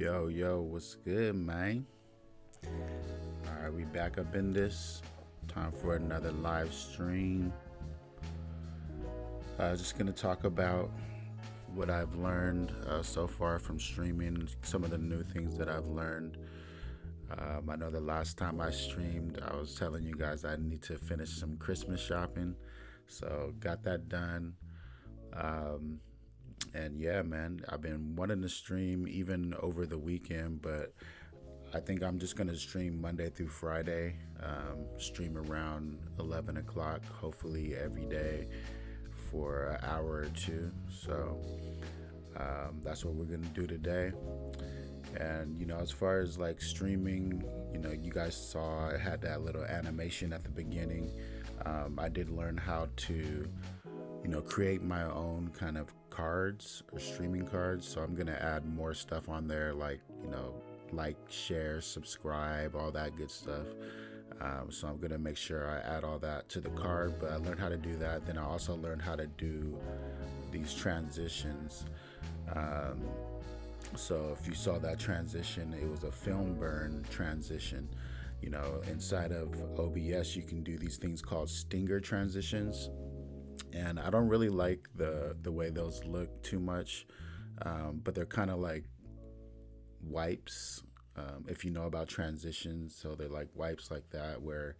Yo, what's good, man? All right, we back up in this. Time for another live stream. Just gonna talk about what I've learned so far from streaming, some of the new things that I've learned. I know the last time I streamed, I was telling you guys I need to finish some Christmas shopping, so got that done. Um, and yeah, man, I've been wanting to stream even over the weekend, but I think I'm just gonna stream Monday through Friday. Stream around 11 o'clock, hopefully every day for an hour or two. So that's what we're gonna do today. And as far as like streaming, you guys saw I had that little animation at the beginning. I did learn how to, create my own kind of cards or streaming cards. So I'm gonna add more stuff on there, like, share, subscribe, all that good stuff. So I'm gonna make sure I add all that to the card. But I learned how to do that. Then I also learned how to do these transitions. Um, so if you saw that transition, it was a film burn transition. Inside of OBS, you can do these things called stinger transitions, and I don't really like the way those look too much, but they're kind of like wipes. If you know about transitions, so they're like wipes like that, where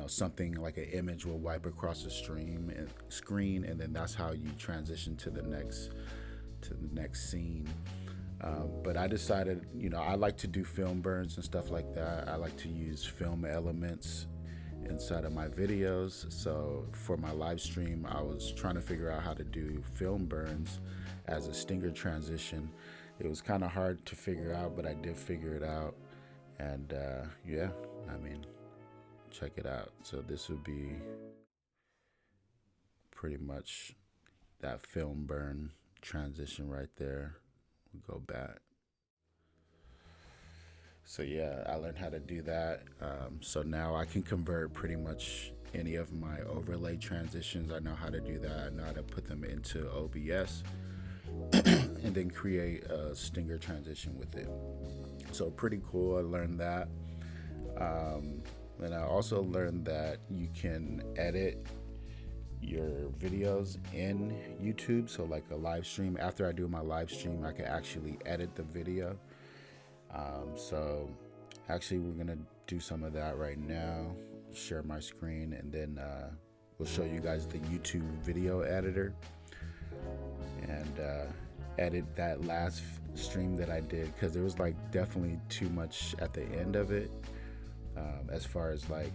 something like an image will wipe across the screen, and then that's how you transition to the next scene. But I decided, I like to do film burns and stuff like that. I like to use film elements inside of my videos. So for my live stream, I was trying to figure out how to do film burns as a stinger transition. It was kind of hard to figure out, but I did figure it out. And yeah, I mean, check it out. So this would be pretty much that film burn transition right there. We'll go back. So yeah, I learned how to do that. So now I can convert pretty much any of my overlay transitions. I know how to do that. I know how to put them into OBS and then create a stinger transition with it. So pretty cool. I learned that. And I also learned that you can edit your videos in YouTube. So like a live stream, after I do my live stream, I can actually edit the video. So actually we're gonna do some of that right now. Share my screen, and then we'll show you guys the YouTube video editor and edit that last stream that I did, because there was like definitely too much at the end of it, as far as like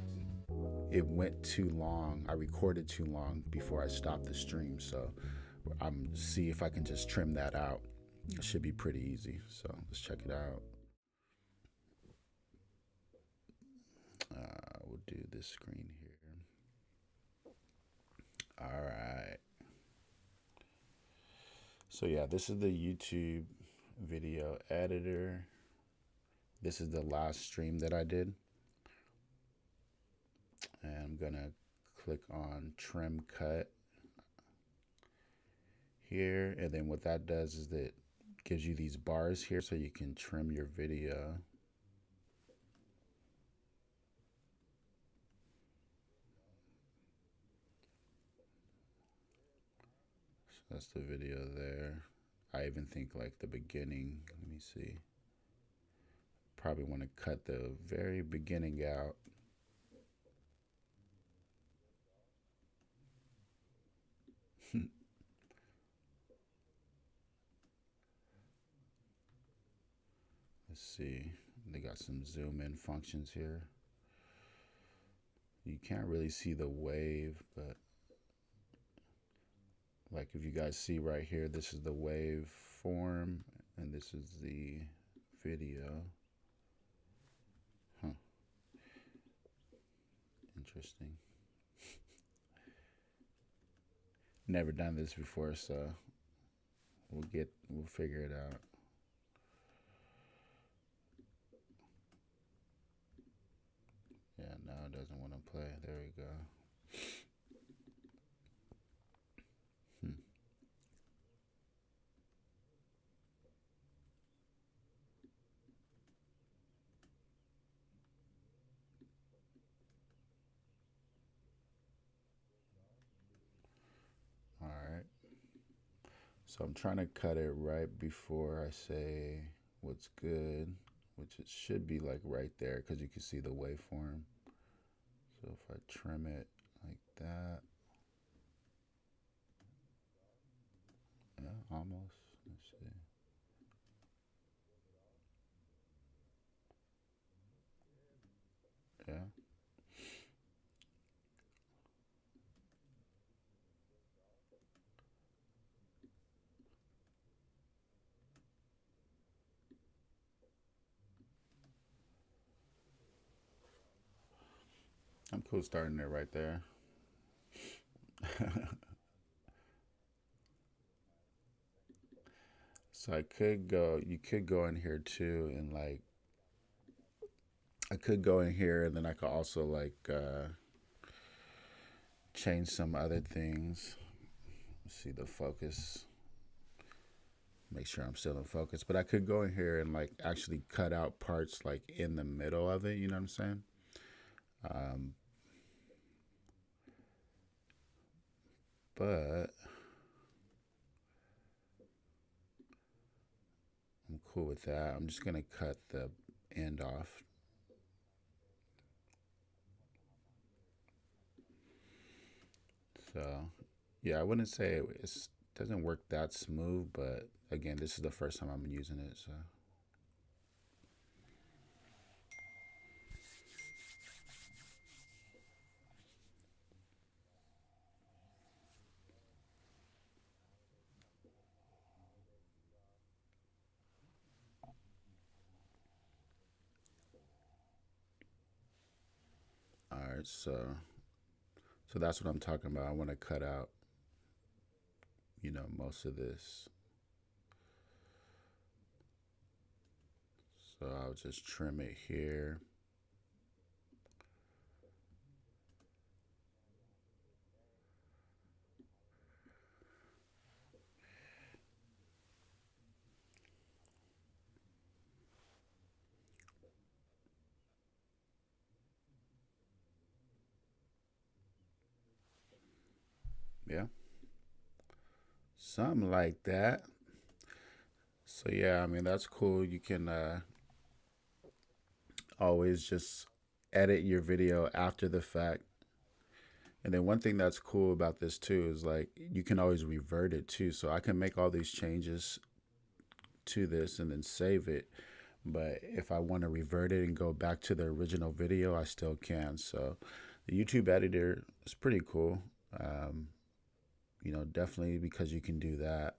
it went too long. I recorded too long before I stopped the stream. So I'm see if I can just trim that out. It should be pretty easy. So let's check it out. We'll do this screen here. All right. So yeah, this is the YouTube video editor. This is the last stream that I did. And I'm gonna click on trim cut here. And then what that does is that gives you these bars here so you can trim your video. That's the video there. I even think like the beginning, let me see. Probably want to cut the very beginning out. Let's see. They got some zoom in functions here. You can't really see the wave, but like if you guys see right here, this is the wave form and this is the video. Huh. Interesting. Never done this before, so we'll figure it out. Yeah, no, it doesn't want to play. There we go. Hmm. So I'm trying to cut it right before I say what's good, which it should be like right there because you can see the waveform. So if I trim it like that, yeah, almost. Let's see. Yeah, I'm cool starting it right there. So I could go, you could go in here too, and like, I could go in here and then I could also like change some other things. See the focus, make sure I'm still in focus. But I could go in here and like actually cut out parts like in the middle of it, you know what I'm saying? Um, but I'm cool with that. I'm just gonna cut the end off. So yeah, I wouldn't say it doesn't work that smooth, but again, this is the first time I'm using it. So all right, so that's what I'm talking about. I want to cut out, most of this. So I'll just trim it here. Yeah, something like that. So yeah, I mean that's cool. You can always just edit your video after the fact. And then one thing that's cool about this too is like you can always revert it too. So I can make all these changes to this and then save it. But if I want to revert it and go back to the original video, I still can. So the YouTube editor is pretty cool. Um, definitely because you can do that.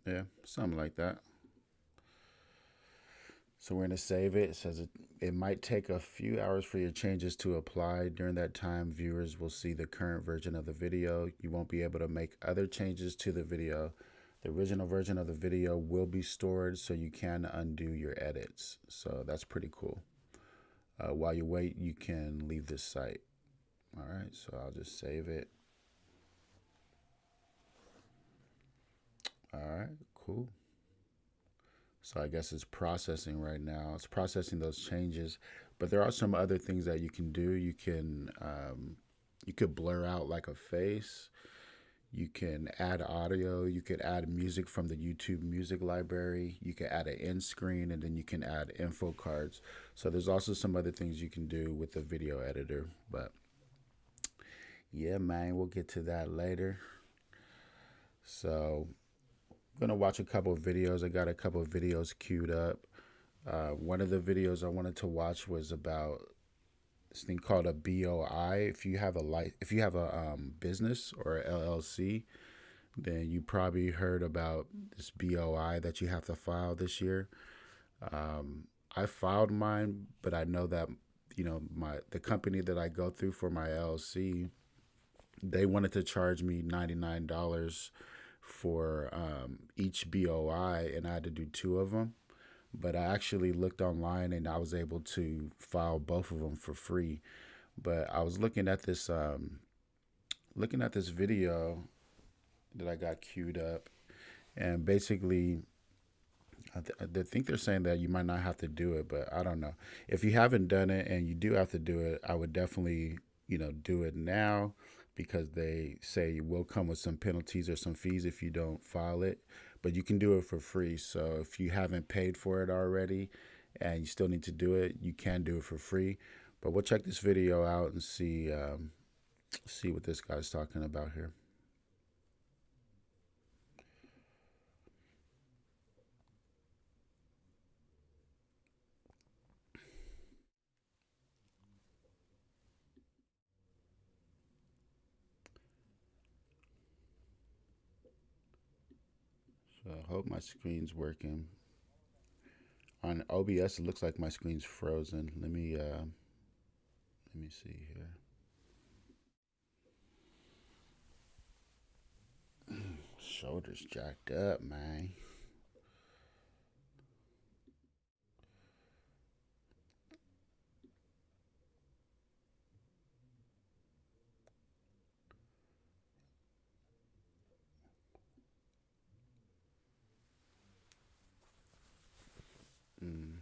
Yeah, something like that. So we're going to save it. It says it might take a few hours for your changes to apply. During that time, viewers will see the current version of the video. You won't be able to make other changes to the video. The original version of the video will be stored so you can undo your edits. So that's pretty cool. While you wait, you can leave this site. All right, so I'll just save it. All right, cool. So I guess it's processing right now. It's processing those changes, but there are some other things that you can do. You could blur out like a face. You can add audio. You could add music from the YouTube music library. You can add an end screen, and then you can add info cards. So there's also some other things you can do with the video editor. But yeah, man, we'll get to that later. So I'm gonna watch a couple of videos. I got a couple of videos queued up. One of the videos I wanted to watch was about this thing called a BOI. If you have a business or a LLC, then you probably heard about this BOI that you have to file this year. I filed mine, but I know that my the company that I go through for my LLC, they wanted to charge me $99 for each BOI, and I had to do two of them. But I actually looked online and I was able to file both of them for free. But I was looking at looking at this video that I got queued up, and basically, I think they're saying that you might not have to do it, but I don't know. If you haven't done it and you do have to do it, I would definitely, do it now because they say it will come with some penalties or some fees if you don't file it, but you can do it for free. So if you haven't paid for it already and you still need to do it, you can do it for free. But we'll check this video out and see what this guy's talking about here. So I hope my screen's working. On OBS, it looks like my screen's frozen. Let me see here. Shoulders jacked up, man. Mm.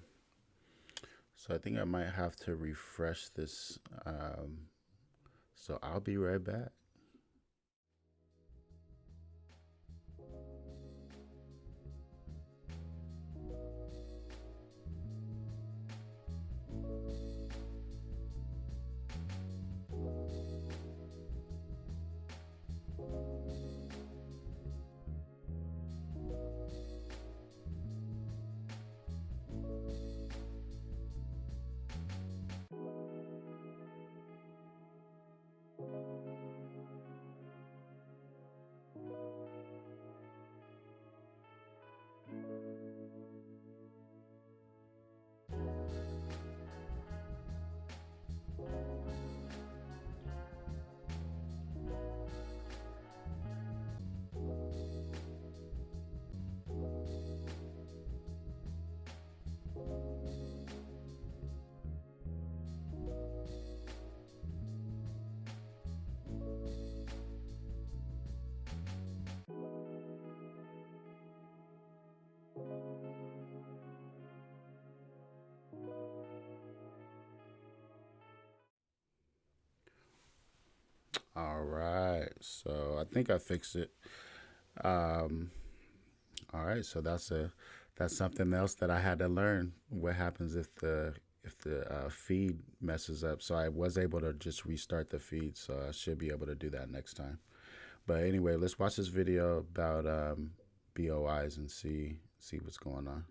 So I think I might have to refresh this. So I'll be right back. All right. So I think I fixed it. Um, all right. So that's something else that I had to learn. What happens if the feed messes up? So I was able to just restart the feed. So I should be able to do that next time. But anyway, let's watch this video about BOIs and see what's going on.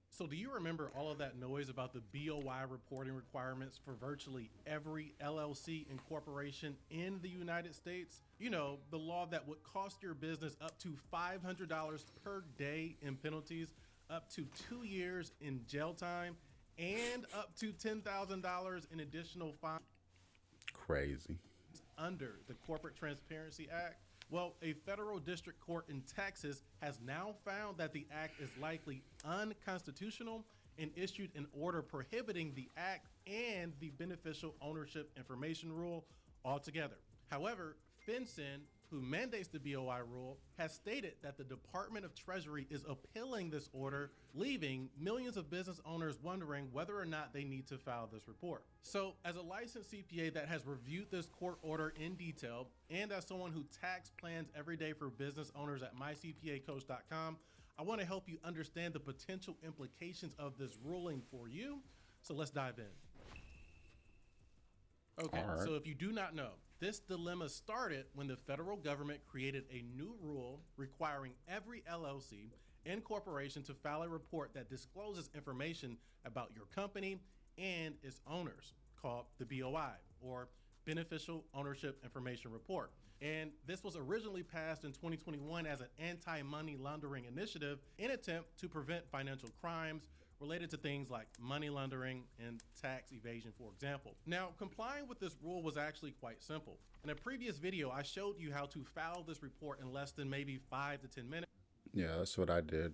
So, do you remember all of that noise about the BOI reporting requirements for virtually every LLC and corporation in the United States? You know, the law that would cost your business up to $500 per day in penalties, up to 2 years in jail time, and up to $10,000 in additional fines Crazy. under the Corporate Transparency Act. Well, a federal district court in Texas has now found that the act is likely unconstitutional and issued an order prohibiting the act and the beneficial ownership information rule altogether. However, FinCEN, who mandates the BOI rule, has stated that the Department of Treasury is appealing this order, leaving millions of business owners wondering whether or not they need to file this report. So, as a licensed CPA that has reviewed this court order in detail, and as someone who tax plans every day for business owners at mycpacoach.com, I want to help you understand the potential implications of this ruling for you. So let's dive in. Okay, All right. so if you do not know, this dilemma started when the federal government created a new rule requiring every LLC and corporation to file a report that discloses information about your company and its owners, called the BOI, or Beneficial Ownership Information Report. And this was originally passed in 2021 as an anti-money laundering initiative in attempt to prevent financial crimes related to things like money laundering and tax evasion, for example. Now, complying with this rule was actually quite simple. In a previous video, I showed you how to file this report in less than maybe 5 to 10 minutes. Yeah, that's what I did.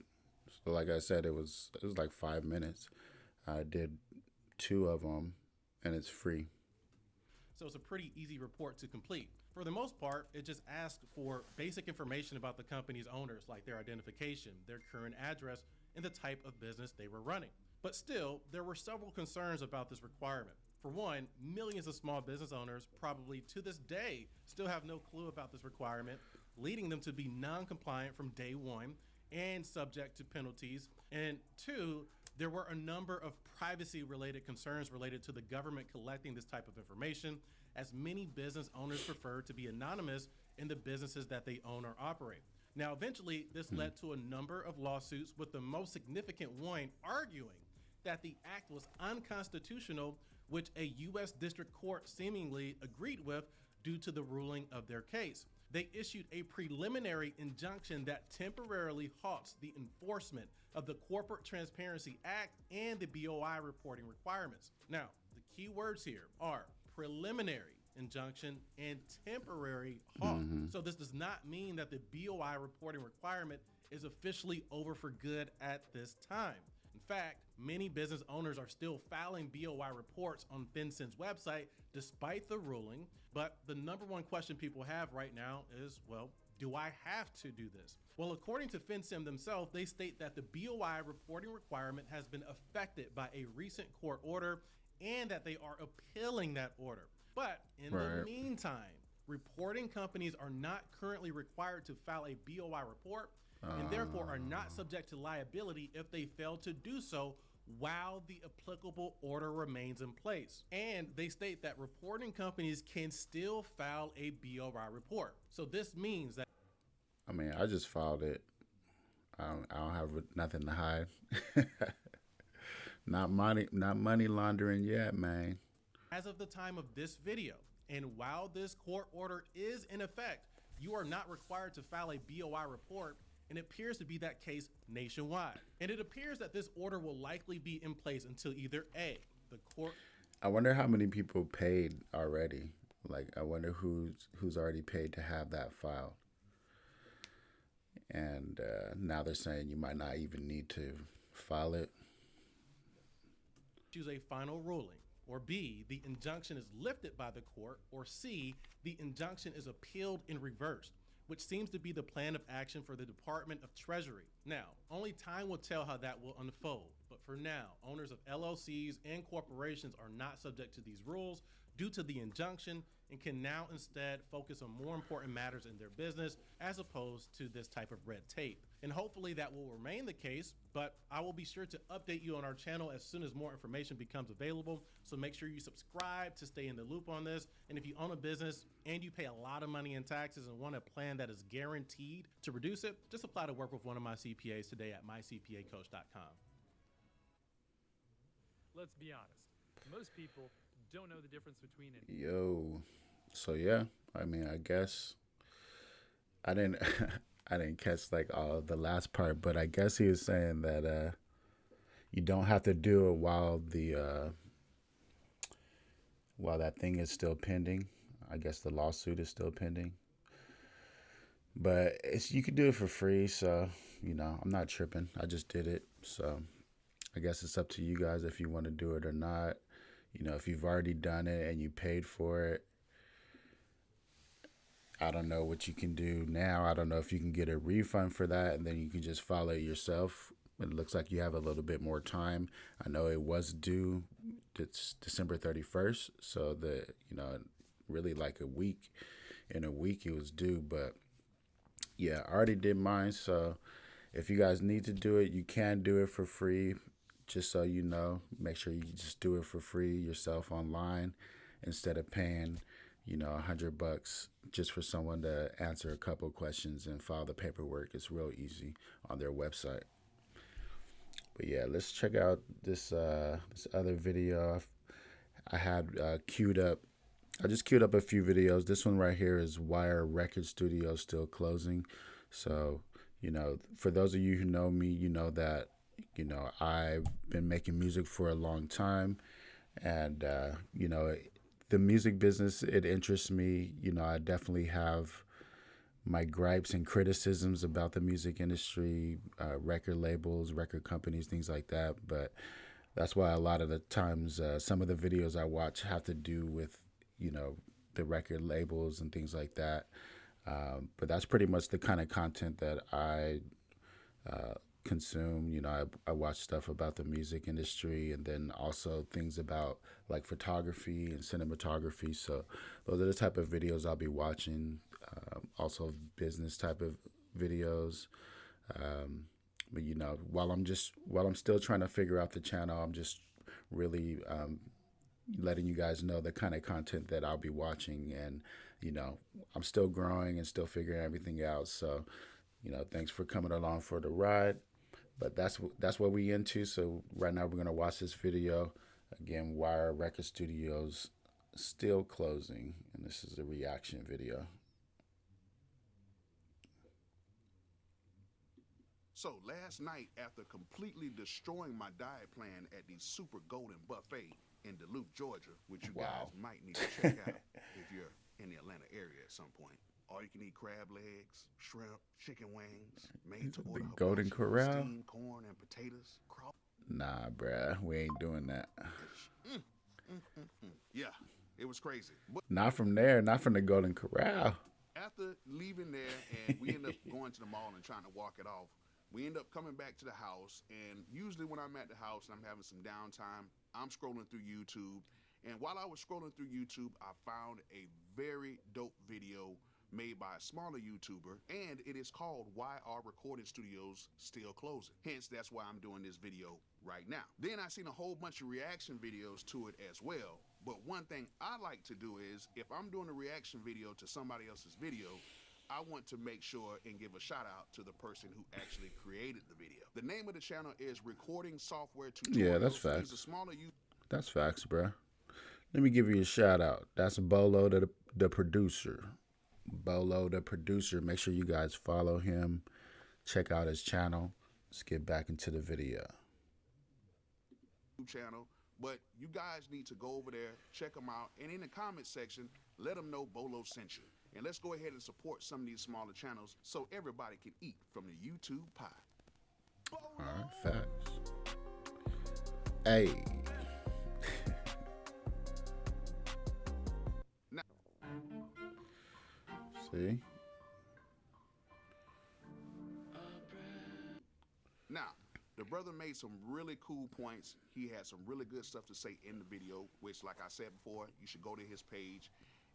So like I said, it was like 5 minutes. I did two of them, and it's free. So it's a pretty easy report to complete. For the most part, it just asks for basic information about the company's owners, like their identification, their current address, and the type of business they were running. But still, there were several concerns about this requirement. For one, millions of small business owners probably to this day still have no clue about this requirement, leading them to be non compliant from day one and subject to penalties. And two, there were a number of privacy related concerns related to the government collecting this type of information, as many business owners prefer to be anonymous in the businesses that they own or operate. Now, eventually, this led to a number of lawsuits, with the most significant one arguing that the act was unconstitutional, which a U.S. District Court seemingly agreed with due to the ruling of their case. They issued a preliminary injunction that temporarily halts the enforcement of the Corporate Transparency Act and the BOI reporting requirements. Now, the key words here are preliminary injunction and temporary halt. So this does not mean that the BOI reporting requirement is officially over for good at this time. In fact, many business owners are still filing BOI reports on FinCEN's website despite the ruling. But the number one question people have right now is, well, do I have to do this? Well, according to FinCEN themselves, they state that the BOI reporting requirement has been affected by a recent court order and that they are appealing that order. But in the meantime, reporting companies are not currently required to file a BOI report and therefore are not subject to liability if they fail to do so while the applicable order remains in place. And they state that reporting companies can still file a BOI report. So this means that I mean, I just filed it. I don't have nothing to hide. Not money laundering yet, man. as of the time of this video, and while this court order is in effect, you are not required to file a BOI report, and it appears to be that case nationwide. And it appears that this order will likely be in place until either A, the court. I wonder how many people paid already. Like, I wonder who's already paid to have that filed. And now they're saying you might not even need to file it. Choose a final ruling, or B, the injunction is lifted by the court, or C, the injunction is appealed and reversed, which seems to be the plan of action for the Department of Treasury. Now, only time will tell how that will unfold, but for now, owners of LLCs and corporations are not subject to these rules due to the injunction and can now instead focus on more important matters in their business as opposed to this type of red tape. And hopefully that will remain the case, but I will be sure to update you on our channel as soon as more information becomes available. So make sure you subscribe to stay in the loop on this. And if you own a business and you pay a lot of money in taxes and want a plan that is guaranteed to reduce it, just apply to work with one of my CPAs today at mycpacoach.com. Let's be honest. Most people don't know the difference between an Yo. So yeah, I mean, I guess I didn't I didn't catch like all of the last part, but I guess he was saying that you don't have to do it while that thing is still pending. I guess the lawsuit is still pending. But you could do it for free, so I'm not tripping. I just did it. So I guess it's up to you guys if you want to do it or not. If you've already done it and you paid for it, I don't know what you can do now. I don't know if you can get a refund for that and then you can just file it yourself. It looks like you have a little bit more time. I know it was due December 31st, so really like a week. In a week it was due, but yeah, I already did mine. So if you guys need to do it, you can do it for free. Just so you know, make sure you just do it for free yourself online instead of paying, $100 just for someone to answer a couple of questions and file the paperwork. It's real easy on their website. But yeah, let's check out this other video I had queued up. I just queued up a few videos. This one right here is why are record studios still closing? So, for those of you who know me, you know that I've been making music for a long time, and the music business, it interests me. I definitely have my gripes and criticisms about the music industry, record labels, record companies, things like that. But that's why a lot of the times some of the videos I watch have to do with, you know, the record labels and things like that. But that's pretty much the kind of content that I consume. You know, I watch stuff about the music industry and then also things about like photography and cinematography. So those are the type of videos I'll be watching. Also business type of videos. Um, but you know, while I'm still trying to figure out the channel, I'm just really letting you guys know the kind of content that I'll be watching, and you know, I'm still growing and still figuring everything out. So, you know, thanks for coming along for the ride. But that's what we into. So right now we're gonna watch this video again. Why are record studios still closing? And this is a reaction video. So last night, after completely destroying my diet plan at the Super Golden Buffet in Duluth, Georgia, which you guys Wow. might need to check out if you're in the Atlanta area at some point. All you can eat crab legs, shrimp, chicken wings, made to The order Golden hibachi, Corral? steamed corn and potatoes, crawfish. Nah, bruh, we ain't doing that. Yeah, it was crazy. But Not from there. Not from the Golden Corral. after leaving there, and we end up going to the mall and trying to walk it off, we end up coming back to the house. And usually when I'm at the house and I'm having some downtime, I'm scrolling through YouTube. And while I was scrolling through YouTube, I found a very dope video made by a smaller YouTuber, and it is called Why Are Recording Studios Still Closing? Hence, that's why I'm doing this video right now. Then I seen a whole bunch of reaction videos to it as well. But one thing I like to do is, if I'm doing a reaction video to somebody else's video, I want to make sure and give a shout out to the person who actually created the video. The name of the channel is Recording Software Tutorials. Yeah, that's He's a facts. smaller That's facts, bruh. Let me give you a shout out. That's Bolo, the producer. Bolo, the producer. Make sure you guys follow him. Check out his channel. Let's get back into the video. channel, but you guys need to go over there, check them out, and in the comment section, let them know Bolo sent you. And let's go ahead and support some of these smaller channels so everybody can eat from the YouTube pie. All right, facts. Hey. Now, See? now, the brother made some really cool points. He had some really good stuff to say in the video, which, like I said before, you should go to his page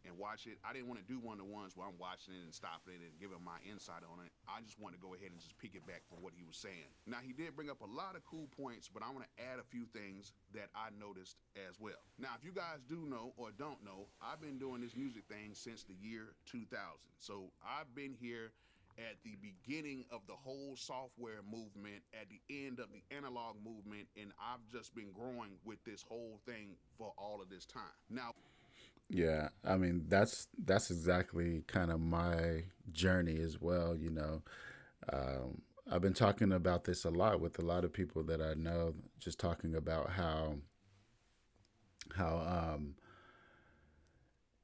and watch it. I didn't want to do one of the ones where I'm watching it and stopping it and giving my insight on it. I just wanted to go ahead and just piggyback from what he was saying. Now, he did bring up a lot of cool points, but I want to add a few things that I noticed as well. Now, if you guys do know or don't know, I've been doing this music thing since the year 2000. So I've been here at the beginning of the whole software movement, at the end of the analog movement, and I've just been growing with this whole thing for all of this time. Now, Yeah, I mean that's exactly kind of my journey as well. You know, I've been talking about this a lot with a lot of people that I know. Just talking about how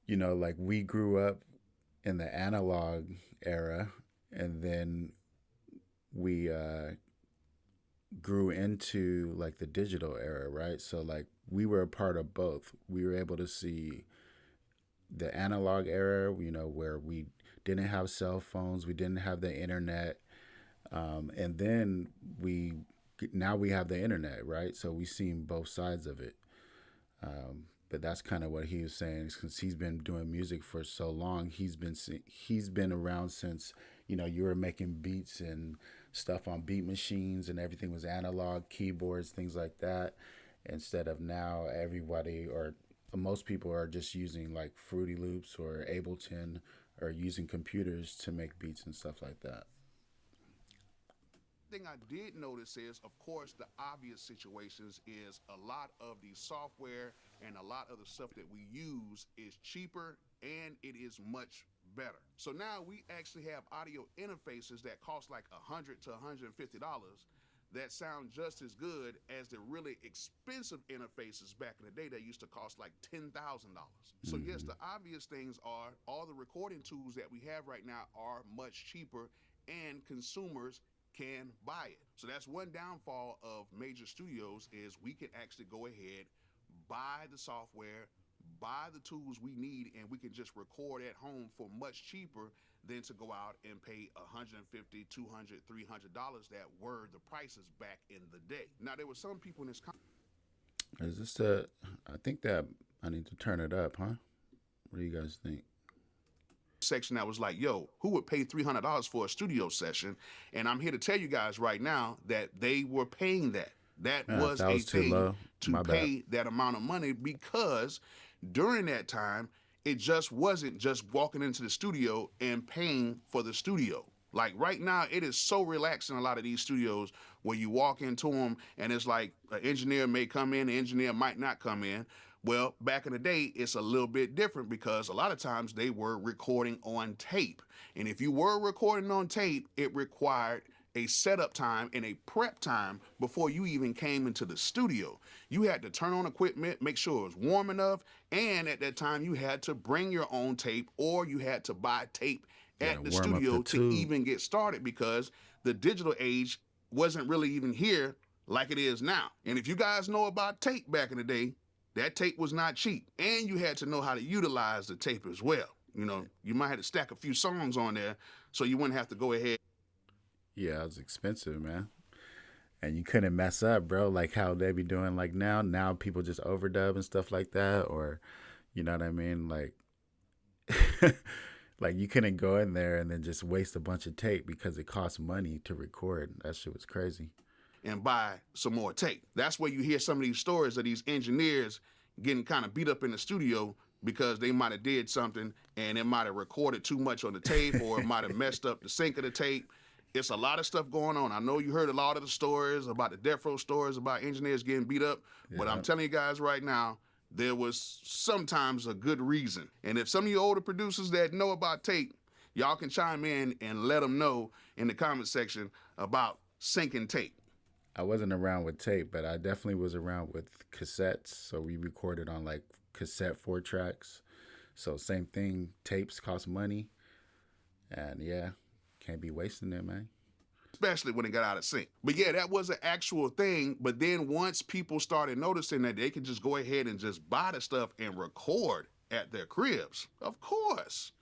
you know, like we grew up in the analog era, and then we grew into like the digital era, right? So like we were a part of both. We were able to see the analog era, you know, where we didn't have cell phones, we didn't have the internet, and then now we have the internet, right? So we've seen both sides of it. But that's kind of what he was saying, since he's been doing music for so long. He's been around since, you know, you were making beats and stuff on beat machines, and everything was analog, keyboards, things like that. Instead of now, everybody or most people are just using like Fruity Loops or Ableton, or using computers to make beats and stuff like that. thing I did notice is, of course, the obvious situations is a lot of the software and a lot of the stuff that we use is cheaper and it is much better. So now we actually have audio interfaces that cost like $100 to $150 that sound just as good as the really expensive interfaces back in the day that used to cost like $10,000. So yes, the obvious things are all the recording tools that we have right now are much cheaper and consumers can buy it. So that's one downfall of major studios is we can actually go ahead, buy the software, buy the tools we need, and we can just record at home for much cheaper than to go out and pay $150, $200, $300 that were the prices back in the day. Now there were some people in this Is this a? I think that I need to turn it up, huh? What do you guys think? section that was like, yo, who would pay $300 for a studio session? And I'm here to tell you guys right now that they were paying that. That Man, was that a was too thing low. to My bad. pay that amount of money, because during that time, it just wasn't just walking into the studio and paying for the studio. Like right now, it is so relaxed in a lot of these studios where you walk into them and it's like an engineer may come in, an engineer might not come in. Well, back in the day, it's a little bit different because a lot of times they were recording on tape. And if you were recording on tape, it required a setup time and a prep time before you even came into the studio. You had to turn on equipment, make sure it was warm enough, and at that time you had to bring your own tape or you had to buy tape at the warm up the studio to tube. even get started, because the digital age wasn't really even here like it is now. And if you guys know about tape back in the day, that tape was not cheap, and you had to know how to utilize the tape as well. You know, you might have to stack a few songs on there so you wouldn't have to go ahead. Yeah, it was expensive, man. And you couldn't mess up, bro. Like how they be doing like now. Now people just overdub and stuff like that, or you know what I mean? Like, like you couldn't go in there and then just waste a bunch of tape because it costs money to record. That shit was crazy. And buy some more tape. That's where you hear some of these stories of these engineers getting kind of beat up in the studio because they might have did something and it might have recorded too much on the tape, or it might have messed up the sync of the tape. It's a lot of stuff going on. I know you heard a lot of the stories about the death row stories about engineers getting beat up, but I'm telling you guys right now, there was sometimes a good reason. And if some of you older producers that know about tape, y'all can chime in and let them know in the comment section about syncing tape. I wasn't around with tape, but I definitely was around with cassettes. So we recorded on like cassette 4 tracks. So same thing, tapes cost money. And yeah, can't be wasting it, man. Especially when it got out of sync. But yeah, that was an actual thing. But then once people started noticing that they could just go ahead and just buy the stuff and record at their cribs, of course,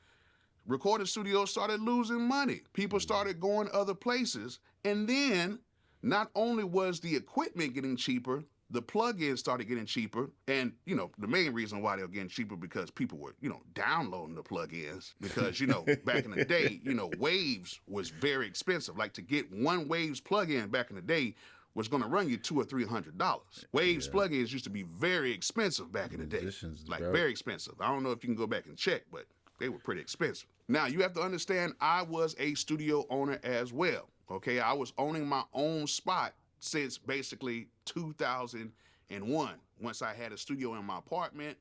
recording studios started losing money. People started going other places. And then not only was the equipment getting cheaper, the plugins started getting cheaper. And, you know, the main reason why they were getting cheaper because people were, you know, downloading the plugins. Because, you know, back in the day, you know, Waves was very expensive. Like to get one Waves plugin back in the day was going to run you $200 or $300. Waves plugins used to be very expensive back in the day. Like very expensive. I don't know if you can go back and check, but they were pretty expensive. Now, you have to understand, I was a studio owner as well. Okay, I was owning my own spot since basically 2001. Once I had a studio in my apartment,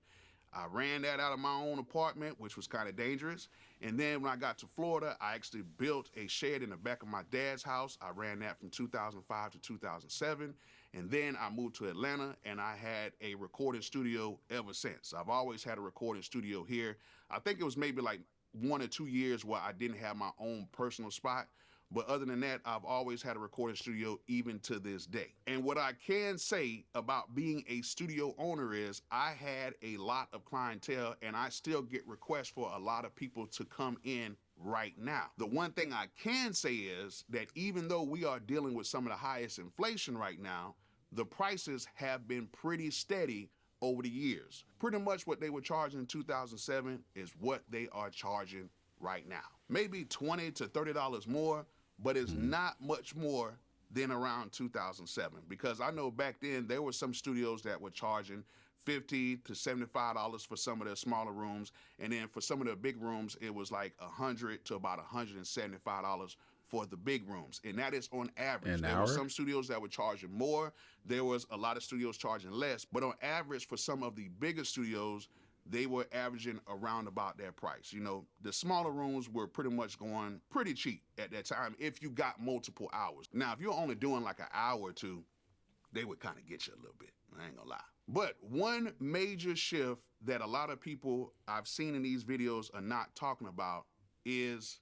I ran that out of my own apartment, which was kind of dangerous. And then when I got to Florida, I actually built a shed in the back of my dad's house. I ran that from 2005 to 2007. And then I moved to Atlanta, and I had a recording studio ever since. I've always had a recording studio here. I think it was maybe like 1 or 2 years where I didn't have my own personal spot. But other than that, I've always had a recording studio even to this day. And what I can say about being a studio owner is I had a lot of clientele, and I still get requests for a lot of people to come in right now. The one thing I can say is that even though we are dealing with some of the highest inflation right now, the prices have been pretty steady over the years. Pretty much what they were charging in 2007 is what they are charging right now. Maybe $20 to $30 more, but it's not much more than around 2007, because I know back then there were some studios that were charging $50 to $75 for some of their smaller rooms, and then for some of the big rooms it was like $100 to about $175 for the big rooms, and that is on average. There were some studios that were charging more. There was a lot of studios charging less, but on average for some of the bigger studios, they were averaging around about that price. You know, the smaller rooms were pretty much going pretty cheap at that time if you got multiple hours. Now, if you're only doing like an hour or two, they would kind of get you a little bit. I ain't gonna lie. But one major shift that a lot of people I've seen in these videos are not talking about is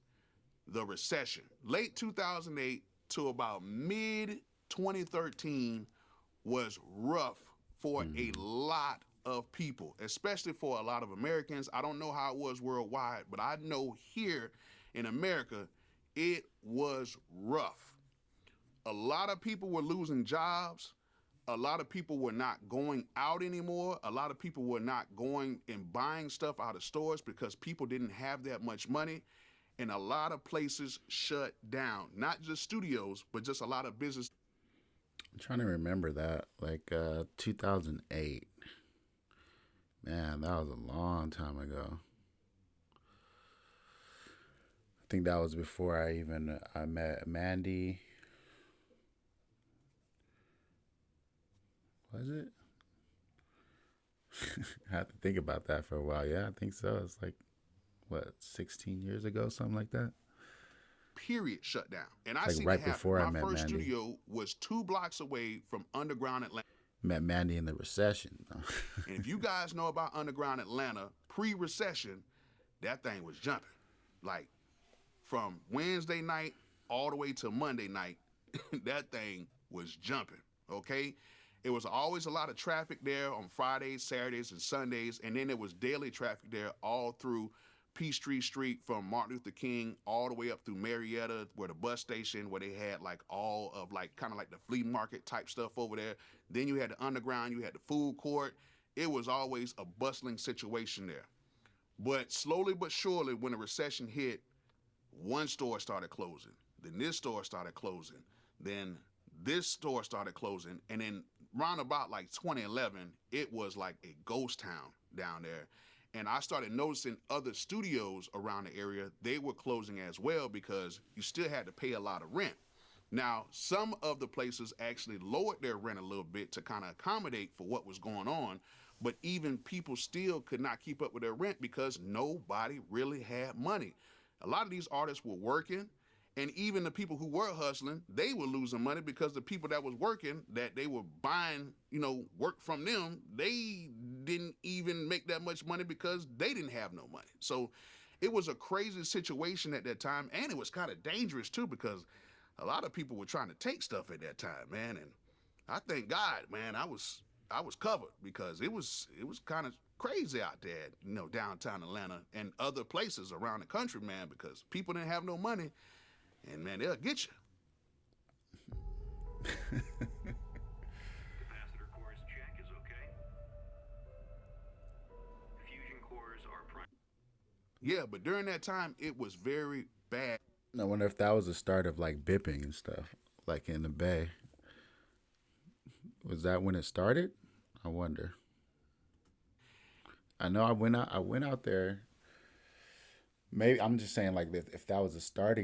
the recession. Late 2008 to about mid 2013 was rough for a lot of people, especially for a lot of Americans. I don't know how it was worldwide, but I know here in America, it was rough. A lot of people were losing jobs. A lot of people were not going out anymore. A lot of people were not going and buying stuff out of stores because people didn't have that much money. And a lot of places shut down, not just studios, but just a lot of business. I'm trying to remember that, like 2008. Man, that was a long time ago. I think that was before I met Mandy. Was it? I had to think about that for a while. Yeah, I think so. It's like, what, 16 years ago, something like that? Period shut down. And I Like seen right it happen. before I My met first Mandy. studio was 2 blocks away from Underground Atlanta. Met Mandy in the recession. And if you guys know about Underground Atlanta, pre-recession, that thing was jumping. Like from Wednesday night all the way to Monday night, that thing was jumping, okay? It was always a lot of traffic there on Fridays, Saturdays, and Sundays, and then there was daily traffic there all through Peachtree Street from Martin Luther King all the way up through Marietta, where the bus station, where they had like all of like kind of like the flea market type stuff over there. Then you had the underground, you had the food court. It was always a bustling situation there. But slowly but surely, when the recession hit, one store started closing. Then this store started closing. Then this store started closing. And then round about like 2011, it was like a ghost town down there. And I started noticing other studios around the area, they were closing as well because you still had to pay a lot of rent. Now, some of the places actually lowered their rent a little bit to kind of accommodate for what was going on, but even people still could not keep up with their rent because nobody really had money. A lot of these artists were working, and even the people who were hustling, they were losing money because the people that was working, that they were buying, work from them, they didn't even make that much money because they didn't have no money. So it was a crazy situation at that time, and it was kind of dangerous too because a lot of people were trying to take stuff at that time, man. And I thank God, man, I was covered because it was kind of crazy out there, downtown Atlanta and other places around the country, man, because people didn't have no money. And man, they'll get you. Capacitor cores check is okay. Fusion cores are prime. Yeah, but during that time, it was very bad. I wonder if that was the start of like bipping and stuff, like in the Bay. Was that when it started? I wonder. I know I went out there. Maybe I'm just saying, like, if that was the start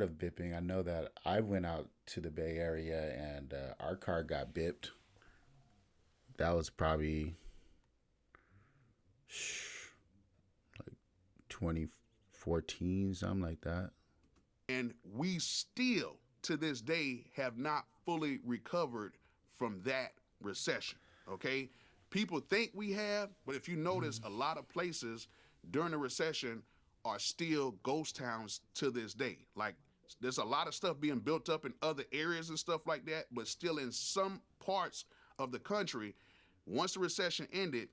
of bipping. I know that I went out to the Bay Area and our car got bipped. That was probably like 2014, something like that. And we still, to this day, have not fully recovered from that recession, okay? People think we have, but if you notice, a lot of places during the recession are still ghost towns to this day. Like, there's a lot of stuff being built up in other areas and stuff like that, but still in some parts of the country, once the recession ended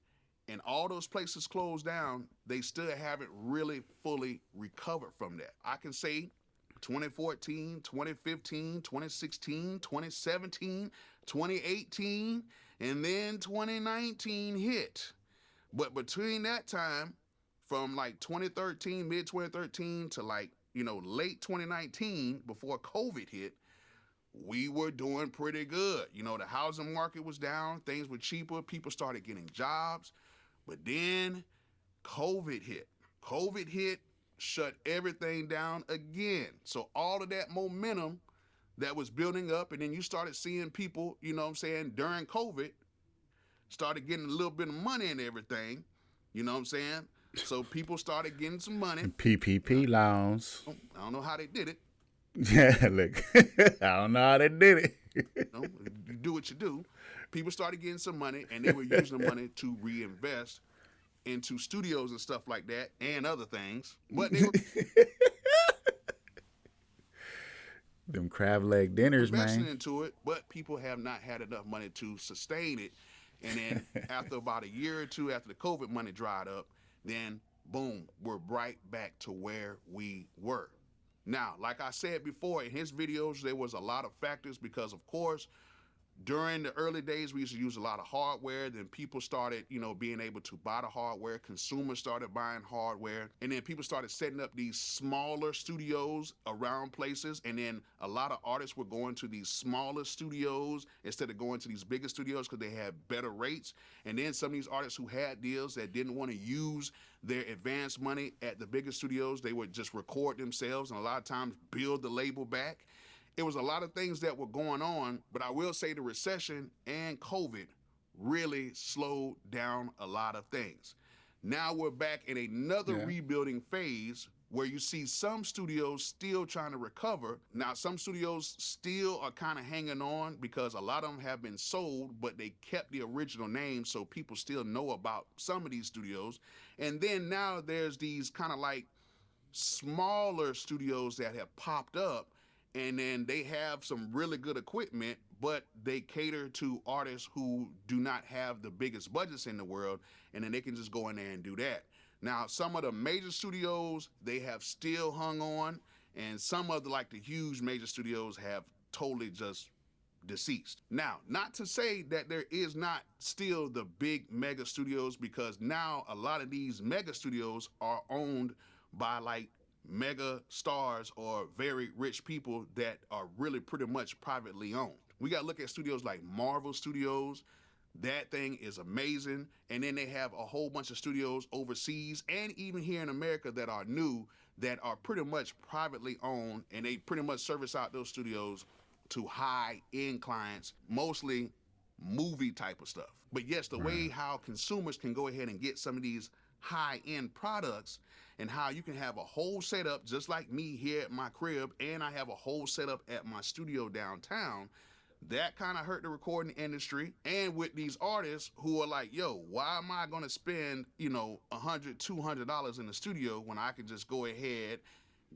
and all those places closed down, they still haven't really fully recovered from that. I can say 2014, 2015, 2016, 2017, 2018, and then 2019 hit. But between that time, from like 2013, mid 2013 to like, late 2019, before COVID hit, we were doing pretty good. The housing market was down, things were cheaper, people started getting jobs. But then COVID hit. COVID hit, shut everything down again. So all of that momentum that was building up, and then you started seeing people, during COVID, started getting a little bit of money and everything. You know what I'm saying? So people started getting some money. PPP loans. I don't know how they did it. Yeah, look, I don't know how they did it. You know, you do what you do. People started getting some money, and they were using the money to reinvest into studios and stuff like that, and other things. But they were Them crab leg dinners, investing man. into it, but people have not had enough money to sustain it. And then after about a year or two after the COVID money dried up, then boom, we're right back to where we were. Now, like I said before, in his videos, there was a lot of factors because, of course, during the early days, we used to use a lot of hardware. Then people started, being able to buy the hardware. Consumers started buying hardware. And then people started setting up these smaller studios around places. And then a lot of artists were going to these smaller studios instead of going to these bigger studios because they had better rates. And then some of these artists who had deals that didn't want to use their advance money at the bigger studios, they would just record themselves and a lot of times build the label back. It was a lot of things that were going on, but I will say the recession and COVID really slowed down a lot of things. Now we're back in another rebuilding phase where you see some studios still trying to recover. Now, some studios still are kind of hanging on because a lot of them have been sold, but they kept the original name, so people still know about some of these studios. And then now there's these kind of like smaller studios that have popped up, and then they have some really good equipment, but they cater to artists who do not have the biggest budgets in the world, and then they can just go in there and do that. Now, some of the major studios, they have still hung on, and some of the huge major studios have totally just deceased. Now, not to say that there is not still the big mega studios, because now a lot of these mega studios are owned by mega stars or very rich people that are really pretty much privately owned. We got to look at studios like Marvel Studios. That thing is amazing. And then they have a whole bunch of studios overseas and even here in America that are new, that are pretty much privately owned, and they pretty much service out those studios to high-end clients, mostly movie type of stuff. But yes, the way how consumers can go ahead and get some of these high-end products, and how you can have a whole setup just like me here at my crib, and I have a whole setup at my studio downtown, that kind of hurt the recording industry. And with these artists who are like, yo, why am I going to spend, $100, $200 in the studio when I can just go ahead,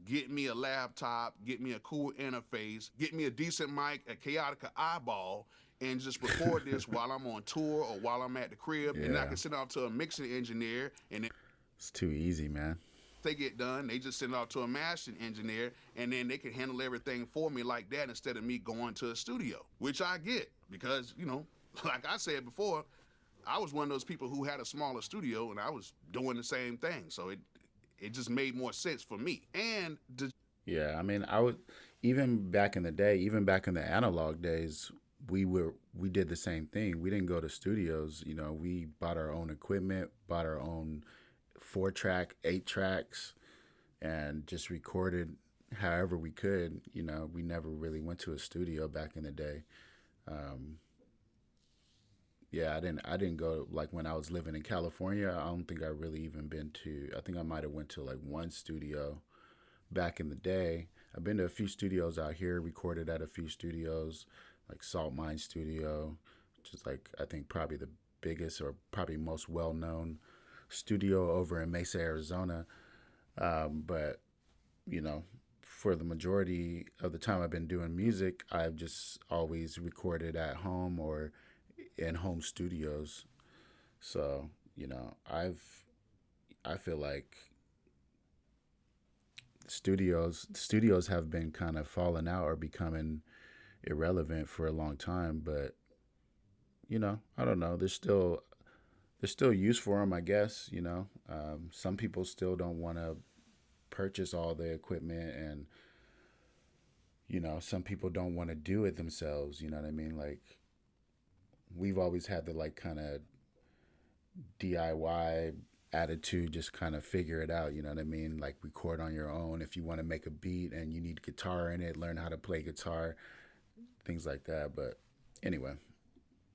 get me a laptop, get me a cool interface, get me a decent mic, a Chaotica eyeball, and just record this while I'm on tour or while I'm at the crib, and I can send it off to a mixing engineer, and It's too easy, man. they get done, they just send it off to a mastering engineer, and then they can handle everything for me like that instead of me going to a studio, which I get because, like I said before, I was one of those people who had a smaller studio and I was doing the same thing. So it just made more sense for me. And Yeah, I mean, even back in the day, even back in the analog days, we did the same thing. We didn't go to studios. We bought our own equipment, bought our own 4-track, 8 tracks, and just recorded however we could. We never really went to a studio back in the day. Yeah, I didn't go, like when I was living in California. I don't think I really even been to. I think I might have went to like one studio back in the day. I've been to a few studios out here, recorded at a few studios, like Salt Mine Studio, which is I think probably the biggest or probably most well known studio over in Mesa, Arizona. But for the majority of the time I've been doing music, I've just always recorded at home or in home studios. So I feel like studios have been kind of falling out or becoming irrelevant for a long time. But I don't know. There's still use for them, I guess. Some people still don't want to purchase all the equipment, and some people don't want to do it themselves. You know what I mean? Like, we've always had the kind of DIY attitude, just kind of figure it out. You know what I mean? Like, record on your own. If you want to make a beat and you need guitar in it, learn how to play guitar, things like that. But anyway,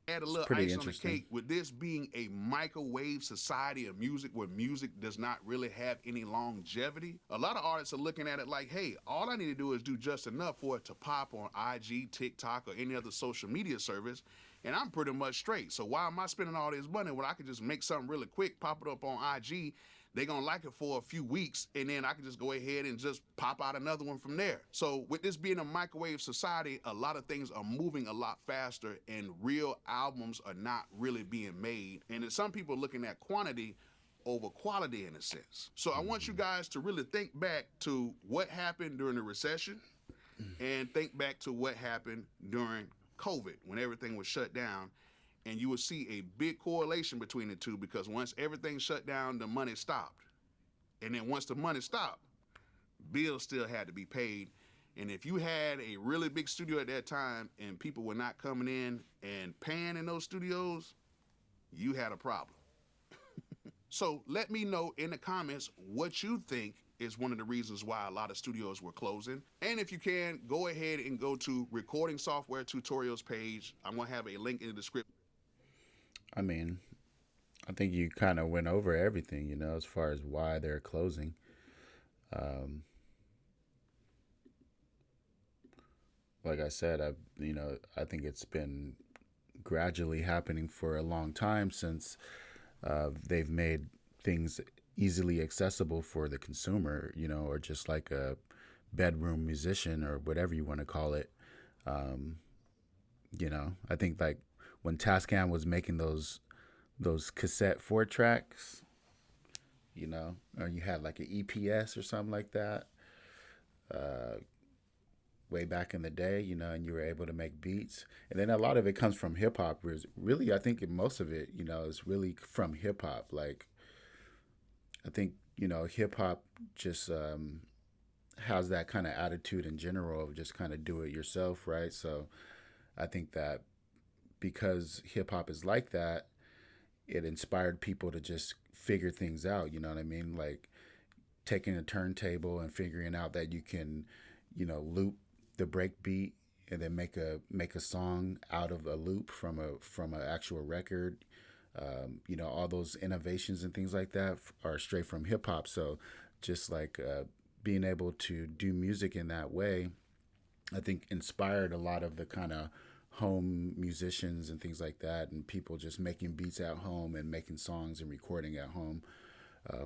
Add a It's little pretty ice on the interesting. cake, with this being a microwave society of music where music does not really have any longevity, a lot of artists are looking at it like, hey, all I need to do is do just enough for it to pop on IG, TikTok, or any other social media service, and I'm pretty much straight. So why am I spending all this money when I could just make something really quick, pop it up on IG? They're gonna like it for a few weeks, and then I can just go ahead and just pop out another one from there. So with this being a microwave society, a lot of things are moving a lot faster, and real albums are not really being made. And then some people are looking at quantity over quality in a sense. So I want you guys to really think back to what happened during the recession, and think back to what happened during COVID when everything was shut down, and you will see a big correlation between the two, because once everything shut down, the money stopped. And then once the money stopped, bills still had to be paid. And if you had a really big studio at that time and people were not coming in and paying in those studios, you had a problem. So let me know in the comments what you think is one of the reasons why a lot of studios were closing. And if you can, go ahead and go to recording software tutorials page. I'm gonna have a link in the description. I mean, I think you kind of went over everything, you know, as far as why they're closing. Um, like I said, I think it's been gradually happening for a long time since they've made things easily accessible for the consumer, you know, or just like a bedroom musician or whatever you want to call it. Um, you know, I think like when Tascam was making those cassette 4 tracks, you know, or you had like an EPS or something like that, way back in the day, you know, and you were able to make beats. And then a lot of it comes from hip hop. Really, I think most of it, you know, is really from hip hop. Like, I think, you know, hip hop just has that kind of attitude in general of just kind of do it yourself, right? So I think that because hip hop is like that, it inspired people to just figure things out. You know what I mean? Like taking a turntable and figuring out that you can, you know, loop the break beat and then make a song out of a loop from a actual record. You know, all those innovations and things like that are straight from hip hop. So just like being able to do music in that way, I think inspired a lot of the kind of home musicians and things like that, and people just making beats at home and making songs and recording at home.